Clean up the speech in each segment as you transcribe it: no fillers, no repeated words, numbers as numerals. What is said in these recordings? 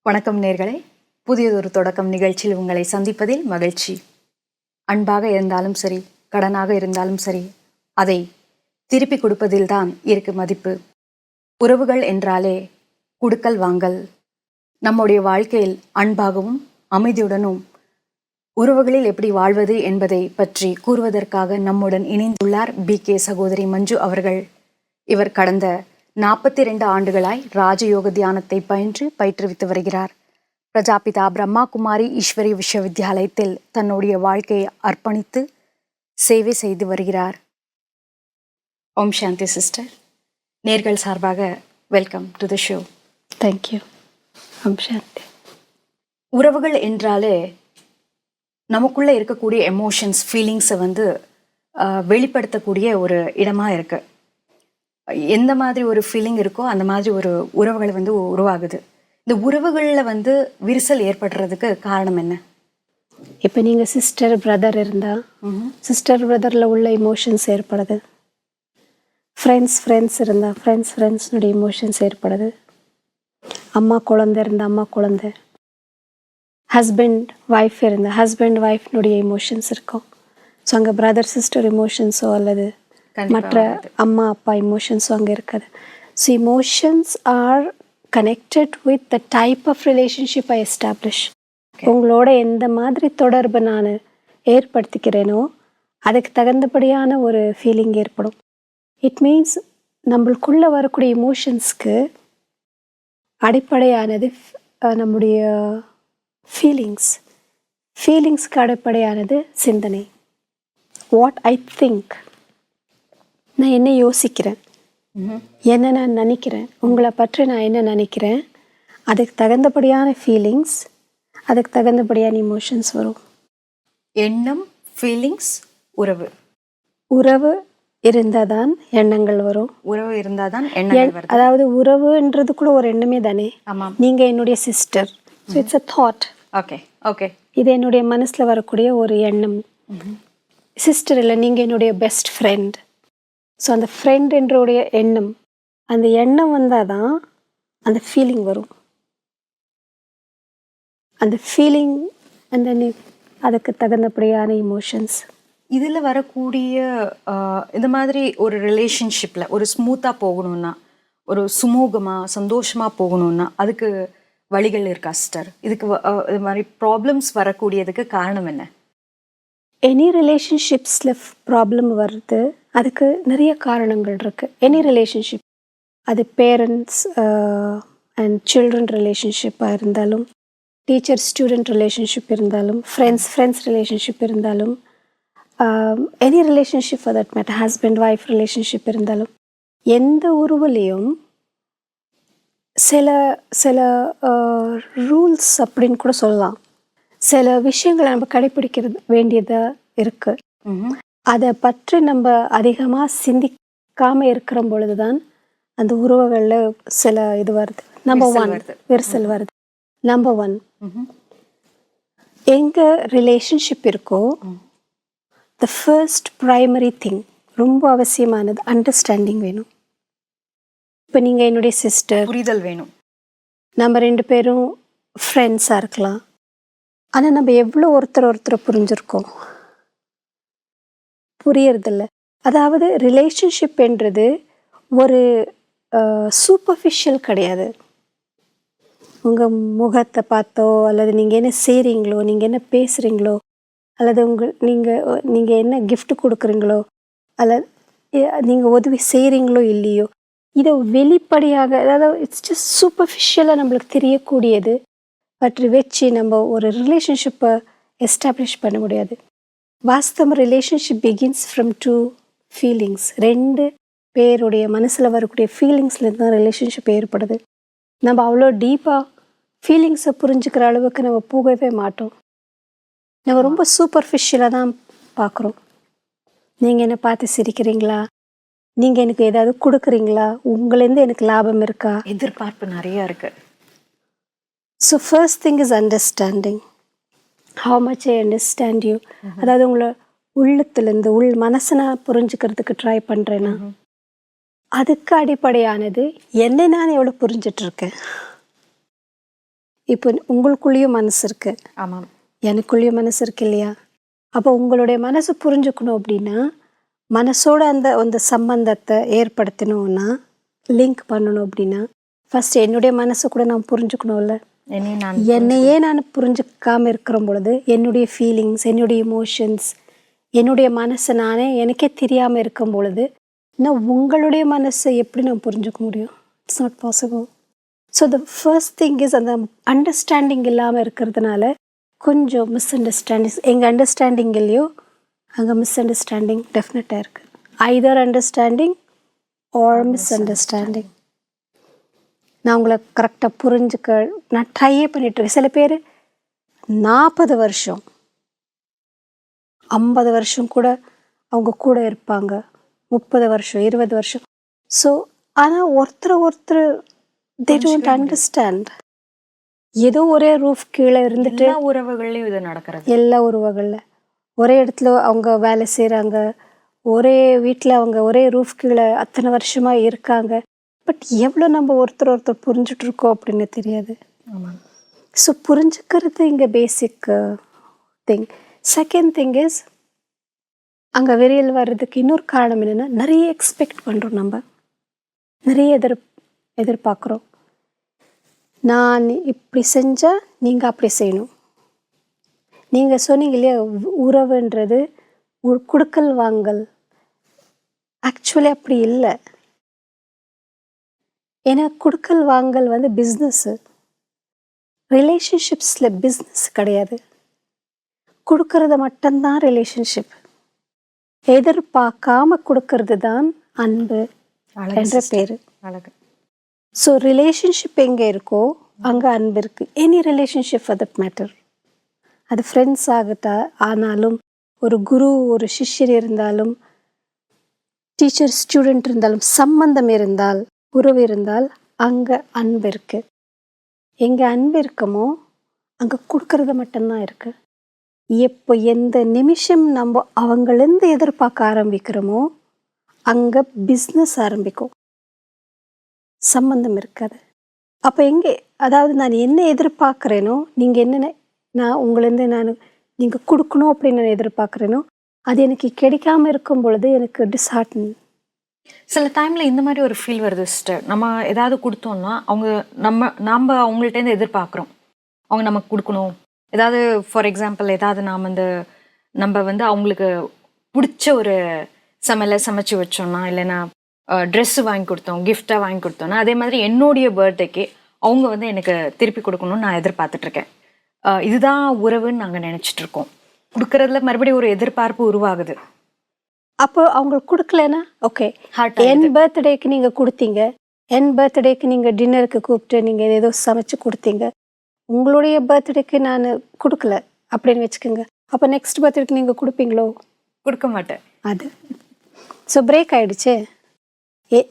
வணக்கம் நேர்களே, புதியதொரு தொடக்கம் நிகழ்ச்சியில் உங்களை சந்திப்பதில் மகிழ்ச்சி. அன்பாக இருந்தாலும் சரி, கடனாக இருந்தாலும் சரி, அதை திருப்பி கொடுப்பதில்தான் இருக்கு மதிப்பு. உறவுகள் என்றாலே குடுக்கல் வாங்கல். நம்முடைய வாழ்க்கையில் அன்பாகவும் அமைதியுடனும் உறவுகளில் எப்படி வாழ்வது என்பதை பற்றி கூறுவதற்காக நம்முடன் இணைந்துள்ளார் BK சகோதரி மஞ்சு அவர்கள். இவர் கடந்த 42 ஆண்டுகளாய் ராஜயோக தியானத்தை பயிற்றுவித்து வருகிறார். பிரஜாபிதா பிரம்மா குமாரி ஈஸ்வரி விஸ்வவித்யாலயத்தில் தன்னுடைய வாழ்க்கையை அர்ப்பணித்து சேவை செய்து வருகிறார். ஓம் சாந்தி சிஸ்டர். நேர்கள் சார்பாக welcome to the show. Thank you. ஓம் சாந்தி. உறவுகள் என்றாலே நமக்குள்ளே இருக்கக்கூடிய எமோஷன்ஸ், ஃபீலிங்ஸை வெளிப்படுத்தக்கூடிய ஒரு இடமா இருக்கு. எந்த மாதிரி ஒரு ஃபீலிங் இருக்கோ அந்த மாதிரி ஒரு உறவுகள் உருவாகுது. இந்த உறவுகளில் விரிசல் ஏற்படுறதுக்கு காரணம் என்ன? இப்போ நீங்கள் சிஸ்டர் பிரதர் இருந்தால் சிஸ்டர் பிரதரில் உள்ள இமோஷன்ஸ் ஏற்படுது. ஃப்ரெண்ட்ஸ் இருந்தால் ஃப்ரெண்ட்ஸ்னுடைய இமோஷன்ஸ் ஏற்படுது. அம்மா குழந்தை இருந்தால் அம்மா குழந்தை, ஹஸ்பண்ட் ஒய்ஃப் இருந்தால் ஹஸ்பண்ட் ஒய்ஃப்னுடைய இமோஷன்ஸ் இருக்கும். ஸோ அங்கே பிரதர் சிஸ்டர் இமோஷன்ஸோ அல்லது மற்ற அம்மா அப்பா இமோஷன்ஸும் அங்கே இருக்காது. So emotions are connected with the type of relationship I establish. உங்களோட எந்த மாதிரி தொடர்பு நான் ஏற்படுத்திக்கிறேனோ அதுக்கு தகுந்தபடியான ஒரு ஃபீலிங் ஏற்படும். இட் மீன்ஸ் நம்மளுக்குள்ளே வரக்கூடிய இமோஷன்ஸ்க்கு அடிப்படையானது நம்முடைய ஃபீலிங்ஸ்க்கு அடிப்படையானது சிந்தனை. வாட் ஐ திங்க், நான் என்ன யோசிக்கிறேன், என்ன நான் நினைக்கிறேன், உங்களை பற்றி நான் என்ன நினைக்கிறேன், அதுக்கு தகுந்தபடியான ஃபீலிங்ஸ், அதுக்கு தகுந்தபடியான இமோஷன்ஸ் வரும். எண்ணம், ஃபீலிங்ஸ், உறவு இருந்தால் தான் எண்ணங்கள் வரும். உறவு இருந்தால் தான் எண்ணங்கள் வரும். அதாவது உறவுன்றது கூட ஒரு எண்ணமே தானே. ஆமாம். நீங்கள் என்னுடைய sister, so it's a thought. Okay okay. இது என்னுடைய மனசில் வரக்கூடிய ஒரு எண்ணம். சிஸ்டர் இல்லை, நீங்கள் என்னுடைய பெஸ்ட் ஃப்ரெண்ட். ஸோ அந்த ஃப்ரெண்ட் என்றோடைய எண்ணம், அந்த எண்ணம் வந்தால் தான் அந்த ஃபீலிங் வரும். அந்த ஃபீலிங் அந்த அதுக்கு தகுந்தபடியான இமோஷன்ஸ். இதில் வரக்கூடிய இந்த மாதிரி ஒரு ரிலேஷன்ஷிப்பில் ஒரு ஸ்மூத்தாக போகணுன்னா, ஒரு சுமூகமாக சந்தோஷமாக போகணுன்னா அதுக்கு வழிகள் இருக்கா சிஸ்டர்? இதுக்கு இது மாதிரி ப்ராப்ளம்ஸ் வரக்கூடியதுக்கு காரணம் என்ன? எனி ரிலேஷன்ஷிப்ஸில் ப்ராப்ளம் வருது, அதுக்கு நிறைய காரணங்கள் இருக்குது. எனி ரிலேஷன்ஷிப், அது பேரண்ட்ஸ் அண்ட் சில்ட்ரன் ரிலேஷன்ஷிப்பாக இருந்தாலும், டீச்சர் ஸ்டூடெண்ட் ரிலேஷன்ஷிப் இருந்தாலும், ஃப்ரெண்ட்ஸ் ரிலேஷன்ஷிப் இருந்தாலும், any relationship for that matter, husband wife relationship இருந்தாலும், எந்த உறவுலையும் சில ரூல்ஸ் அப்படின்னு கூட சொல்லலாம். சில விஷயங்களை நம்ம கடைப்பிடிக்கிறது வேண்டியதாக இருக்குது. அதை பற்றி நம்ம அதிகமாக சிந்திக்காமல் இருக்கிற பொழுது தான் அந்த உறவுகளில் சில இது வருது. விரிசல் வருது. நம்பர் ஒன், எங்கே ரிலேஷன்ஷிப் இருக்கோ த ஃபர்ஸ்ட் ப்ரைமரி திங், ரொம்ப அவசியமானது அண்டர்ஸ்டாண்டிங் வேணும். இப்போ நீங்கள் என்னுடைய சிஸ்டர், புரிதல் வேணும். நம்ம 2 பேரும் ஃப்ரெண்ட்ஸாக இருக்கலாம். ஆனால் நம்ம எவ்வளோ ஒருத்தரை புரிஞ்சிருக்கோம்? புரியறதில்ல. அதாவது ரிலேஷன்ஷிப் என்றது ஒரு சூப்பர்ஃபிஷியல் கிடையாது. உங்கள் முகத்தை பார்த்தோ அல்லது நீங்கள் என்ன செய்கிறீங்களோ, நீங்கள் என்ன பேசுகிறீங்களோ, அல்லது நீங்கள் என்ன கிஃப்ட் கொடுக்குறீங்களோ, அல்லது நீங்கள் உதவி செய்கிறீங்களோ இல்லையோ, இதை வெளிப்படையாக, அதாவது இட்ஸ் ஜஸ்ட் சூப்பர்ஃபிஷியலாக நம்மளுக்கு தெரியக்கூடியது பற்றி வச்சு நம்ம ஒரு ரிலேஷன்ஷிப்பை எஸ்டாப்ளிஷ் பண்ண முடியாது. வாஸ்தவ ரிலேஷன்ஷிப் பிகின்ஸ் ஃப்ரம் 2 ஃபீலிங்ஸ். 2 பேருடைய மனசில் வரக்கூடிய ஃபீலிங்ஸ்லேருந்து தான் ரிலேஷன்ஷிப் ஏற்படுது. நம்ம அவ்வளோ டீப்பாக ஃபீலிங்ஸை புரிஞ்சுக்கிற அளவுக்கு நம்ம போகவே மாட்டோம். நம்ம ரொம்ப சூப்பர்ஃபிஷியலாக தான் பார்க்குறோம். நீங்கள் என்னை பார்த்து சிரிக்கிறீங்களா, நீங்கள் எனக்கு ஏதாவது கொடுக்குறீங்களா, உங்களேருந்து எனக்கு லாபம் இருக்கா, எதிர்பார்ப்பு நிறையா இருக்குது. So first thing is understanding. How much I understand you. அதாவது உங்களை உள்ளத்துலேருந்து மனசை நான் புரிஞ்சுக்கிறதுக்கு ட்ரை பண்ணுறேன்னா அதுக்கு அடிப்படையானது என்னை நான் எவ்வளோ புரிஞ்சிட்ருக்கேன். இப்போ உங்களுக்குள்ளேயும் மனசு இருக்கு, ஆமாம். எனக்குள்ளேயும் மனசு இருக்கு இல்லையா? அப்போ உங்களுடைய மனசு புரிஞ்சுக்கணும் அப்படின்னா, மனசோட அந்த அந்த சம்பந்தத்தை ஏற்படுத்தணும்னா, லிங்க் பண்ணணும் அப்படின்னா, ஃபர்ஸ்ட் என்னுடைய மனசை கூட நான் புரிஞ்சுக்கணும்ல. என்னையே நான் புரிஞ்சுக்காம இருக்கிற பொழுது, என்னுடைய ஃபீலிங்ஸ், என்னுடைய இமோஷன்ஸ், என்னுடைய மனசை நானே எனக்கே தெரியாமல் இருக்கும் பொழுது, நான் உங்களுடைய மனசை எப்படி நான் புரிஞ்சுக்க முடியும்? It's not possible. So the first thing is அந்த அண்டர்ஸ்டாண்டிங் இல்லாமல் இருக்கிறதுனால கொஞ்சம் மிஸ் அண்டர்ஸ்டாண்டிங்ஸ். எங்கள் அண்டர்ஸ்டாண்டிங் இல்லையோ அங்கே மிஸ் அண்டர்ஸ்டாண்டிங் டெஃபினட்டாக இருக்குது. Either understanding or misunderstanding. நான் உங்களை கரெக்டாக புரிஞ்சுக்க நான் ட்ரையே பண்ணிட்டுருக்கேன். சில பேர் 40 வருஷம் 50 வருஷம் கூட அவங்க கூட இருப்பாங்க, 30 வருஷம் 20 வருஷம். ஸோ ஆனால் ஒருத்தர் they don't understand. ஏதோ ஒரே ரூஃப் கீழே இருந்துட்டு எல்லா உறவுகள்லையும் இது நடக்கிறது. எல்லா உறவுகளில் ஒரே இடத்துல அவங்க வேலை செய்கிறாங்க, ஒரே வீட்டில் அவங்க ஒரே ரூஃப் கீழே அத்தனை வருஷமாக இருக்காங்க. பட் எவ்வளோ நம்ம ஒருத்தர் புரிஞ்சுட்டு இருக்கோம் அப்படின்னு தெரியாது. ஆமாம். ஸோ புரிஞ்சுக்கிறது இங்கே basic thing. Second thing is அங்கே வெறியல் வர்றதுக்கு இன்னொரு காரணம் என்னென்னா, நிறைய எக்ஸ்பெக்ட் பண்ணுறோம், நம்ம நிறைய எதிர்பார்க்குறோம். நான் இப்படி செஞ்சால் நீங்கள் அப்படி செய்யணும். நீங்கள் சொன்னீங்க இல்லையா, உறவுன்றது குடுக்கல் வாங்கல். ஆக்சுவலி அப்படி இல்லை. ஏன்னா குடுக்கல் வாங்கல் வந்து பிஸ்னஸ்ஸு. ரிலேஷன்ஷிப்ஸில் பிஸ்னஸ் கிடையாது. கொடுக்கறது மட்டும்தான் ரிலேஷன்ஷிப். எதிர்பார்க்காம கொடுக்கறது தான் அன்பு என்ற பேர். அழகு. ஸோ ரிலேஷன்ஷிப் எங்கே இருக்கோ அங்கே அன்பு இருக்குது. Any relationship for that matter. அது ஃப்ரெண்ட்ஸ் ஆனாலும், ஒரு குரு ஒரு சிஷ்யர் இருந்தாலும், டீச்சர் ஸ்டூடெண்ட் இருந்தாலும், சம்பந்தம் இருந்தால், உறவு இருந்தால் அங்கே அன்பு இருக்குது. எங்கே அன்பு இருக்குமோ அங்கே கொடுக்கறது மட்டும்தான் இருக்குது. எப்போ எந்த நிமிஷம் நம்ம அவங்களேருந்து எதிர்பார்க்க ஆரம்பிக்கிறோமோ அங்கே பிஸ்னஸ் ஆரம்பிக்கும், சம்பந்தம் இருக்காது. அப்போ எங்கே, அதாவது நான் என்ன எதிர்பார்க்குறேனோ, நீங்கள் என்னென்ன நான் உங்களேருந்து நீங்கள் கொடுக்கணும் அப்படின்னு நான் எதிர்பார்க்குறேனோ அது எனக்கு கிடைக்காம இருக்கும் பொழுது எனக்கு டிஸ்ஹார்டன். சில டைமில் இந்த மாதிரி ஒரு ஃபீல் வருது சிஸ்டர். நம்ம ஏதாவது கொடுத்தோம்னா அவங்க நாம் அவங்கள்ட்டேருந்து எதிர்பார்க்குறோம் அவங்க நமக்கு கொடுக்கணும். ஏதாவது ஃபார் எக்ஸாம்பிள் ஏதாவது நம்ம வந்து அவங்களுக்கு பிடிச்ச ஒரு சமையலை சமைச்சு வச்சோம்னா, இல்லைன்னா ட்ரெஸ்ஸு வாங்கி கொடுத்தோம், கிஃப்டாக வாங்கி கொடுத்தோன்னா, அதே மாதிரி என்னுடைய பர்த்டேக்கு அவங்க வந்து எனக்கு திருப்பி கொடுக்கணும்னு நான் எதிர்பார்த்துட்ருக்கேன். இதுதான் உறவுன்னு நாங்கள் நினச்சிட்ருக்கோம். கொடுக்கறதுல மறுபடியும் ஒரு எதிர்பார்ப்பு உருவாகுது. அப்போ அவங்களுக்கு கொடுக்கலன்னா ஓகே, என் பர்த்டேக்கு நீங்கள் கொடுத்தீங்க, என் பர்த்டேக்கு நீங்கள் டின்னருக்கு கூப்பிட்டு நீங்கள் ஏதோ சமைச்சு கொடுத்தீங்க, உங்களுடைய பர்த்டேக்கு நான் கொடுக்கல அப்படின்னு வச்சுக்கோங்க. அப்போ நெக்ஸ்ட் பர்த்டேக்கு நீங்கள் கொடுப்பீங்களோ? கொடுக்க மாட்டேன். அது ஸோ பிரேக் ஆகிடுச்சு.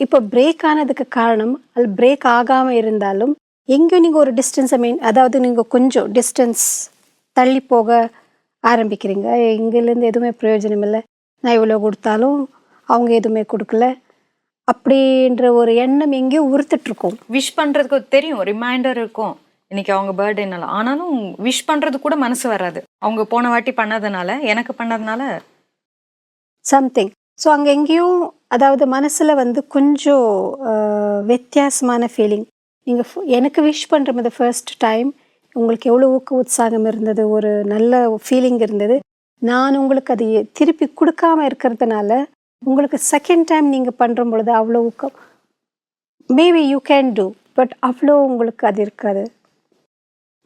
இப்போ பிரேக் ஆனதுக்கு காரணம், அது பிரேக் ஆகாமல் இருந்தாலும் எங்கேயும் நீங்கள் ஒரு டிஸ்டன்ஸை அதாவது நீங்கள் கொஞ்சம் டிஸ்டன்ஸ் தள்ளி போக ஆரம்பிக்கிறீங்க. எங்கேருந்து எதுவுமே பிரயோஜனம் இல்லை, நான் இவ்வளோ கொடுத்தாலும் அவங்க எதுவுமே கொடுக்கல அப்படின்ற ஒரு எண்ணம் எங்கேயோ உறுத்துட்ருக்கோம். விஷ் பண்ணுறதுக்கு தெரியும், ரிமைண்டர் இருக்கும் இன்னைக்கு அவங்க பர்த்டேனால, ஆனாலும் விஷ் பண்ணுறது கூட மனசு வராது. அவங்க போன வாட்டி பண்ணதுனால, எனக்கு பண்ணதுனால சம்திங். ஸோ அங்கே எங்கேயும் அதாவது மனசில் வந்து கொஞ்சம் வித்தியாசமான ஃபீலிங். நீங்கள் எனக்கு விஷ் பண்ணுற மாதிரி ஃபர்ஸ்ட் டைம் உங்களுக்கு எவ்வளோ ஊக்க உற்சாகம் இருந்தது, ஒரு நல்ல ஃபீலிங் இருந்தது. நான் உங்களுக்கு அது திருப்பி கொடுக்காம இருக்கிறதுனால உங்களுக்கு செகண்ட் டைம் நீங்கள் பண்ணுற பொழுது அவ்வளோ ஊக்கம் maybe you can do, but அவ்வளோ உங்களுக்கு அது இருக்காது.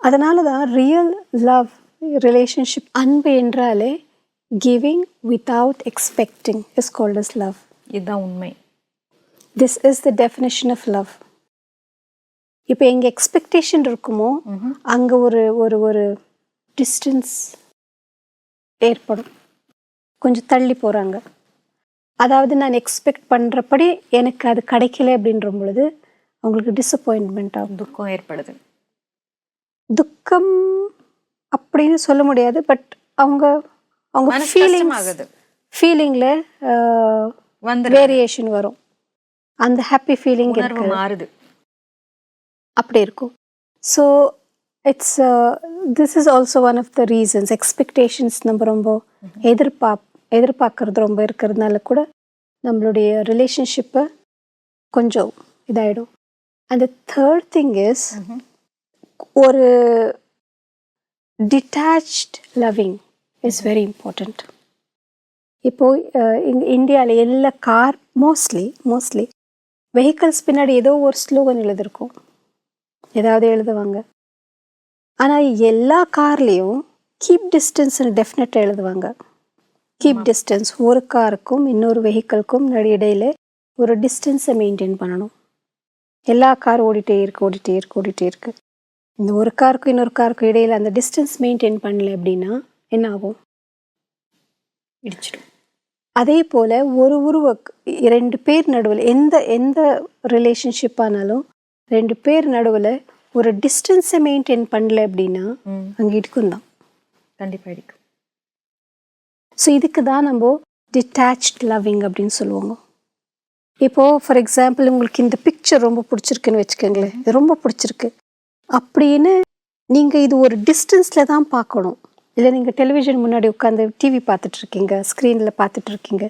அதனால தான் ரியல் லவ் ரிலேஷன்ஷிப், அன்பு என்றாலே giving without expecting is called as love. இதுதான் உண்மை. This is the definition of love. இப்போ எங்கே எக்ஸ்பெக்டேஷன் இருக்குமோ அங்கே ஒரு ஒரு ஒரு டிஸ்டன்ஸ் ஏற்படும், கொஞ்சம் தள்ளி போகிறாங்க. அதாவது நான் எக்ஸ்பெக்ட் பண்ணுறபடி எனக்கு அது கிடைக்கல அப்படின்ற பொழுது அவங்களுக்கு டிஸப்பாயின்மெண்ட் ஆகும், துக்கம் ஏற்படுது. துக்கம் அப்படின்னு சொல்ல முடியாது, பட் அவங்க ஃபீலிங்கில் வேரியேஷன் வரும். அந்த ஹாப்பி ஃபீலிங் மாறுது, அப்படி இருக்கும். So it's this is also one of the reasons. Expectations நம்ம ரொம்ப எதிர்பார்க்கறது ரொம்ப இருக்கிறதுனால கூட நம்மளுடைய ரிலேஷன்ஷிப்பை கொஞ்சம் இதாகிடும். And the third thing is ஒரு detached loving is very important. இப்போது இந்தியாவில் எல்லா கார் மோஸ்ட்லி வெஹிக்கல்ஸ் பின்னாடி ஏதோ ஒரு ஸ்லோகன் எழுதிருக்கும், ஏதாவது எழுதுவாங்க. ஆனால் எல்லா கார்லேயும் கீப் டிஸ்டன்ஸ்னு டெஃபினட்டாக எழுதுவாங்க. கீப் டிஸ்டன்ஸ், ஒரு காருக்கும் இன்னொரு வெஹிக்கலுக்கும் இடையில ஒரு டிஸ்டன்ஸை மெயின்டைன் பண்ணணும். எல்லா கார் ஓடிட்டே இருக்கு. இந்த ஒரு காருக்கும் இன்னொரு காருக்கும் இடையில அந்த டிஸ்டன்ஸ் மெயின்டைன் பண்ணல அப்படின்னா என்ன ஆகும்? இடிச்சிடும். அதே போல் ரெண்டு பேர் நடுவில் எந்த ரிலேஷன்ஷிப் ஆனாலும் ரெண்டு பேர் நடுவில் ஒரு டிஸ்டன்ஸை மெயின்டைன் பண்ணல அப்படின்னா அங்கே இடிக்கும் தான், கண்டிப்பாக இடிக்கும். ஸோ இதுக்கு தான் நம்ம டிட்டாச்ட் லவ்விங் அப்படின்னு சொல்லுவாங்க. இப்போது ஃபார் எக்ஸாம்பிள் உங்களுக்கு இந்த பிக்சர் ரொம்ப பிடிச்சிருக்குன்னு வச்சுக்கோங்களேன், இது ரொம்ப பிடிச்சிருக்கு அப்படின்னு நீங்கள் இது ஒரு டிஸ்டன்ஸில் தான் பார்க்கணும். இல்லை நீங்கள் டெலிவிஷன் முன்னாடி உட்காந்து டிவி பார்த்துட்ருக்கீங்க, ஸ்க்ரீனில் பார்த்துட்ருக்கீங்க,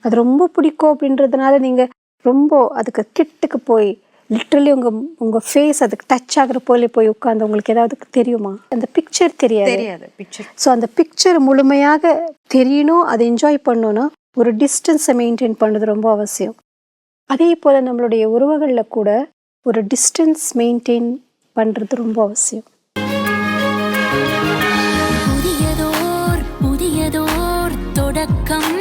அது ரொம்ப பிடிக்கும் அப்படின்றதுனால நீங்கள் ரொம்ப அதுக்கு கிட்டக்கு போய் லிட்ரலி உங்கள் ஃபேஸ் அதுக்கு டச் ஆகிற போய் உட்காந்து உங்களுக்கு ஏதாவது தெரியுமா? அந்த பிக்சர் தெரியாது பிக்சர். ஸோ அந்த பிக்சர் முழுமையாக தெரியணும், அதை என்ஜாய் பண்ணணும்னா ஒரு டிஸ்டன்ஸை மெயின்டைன் பண்ணுறது ரொம்ப அவசியம். அதே போல் நம்மளுடைய உறவுகளில் கூட ஒரு டிஸ்டன்ஸ் மெயின்டைன் பண்ணுறது ரொம்ப அவசியம். புதியதோர் தொடக்கம்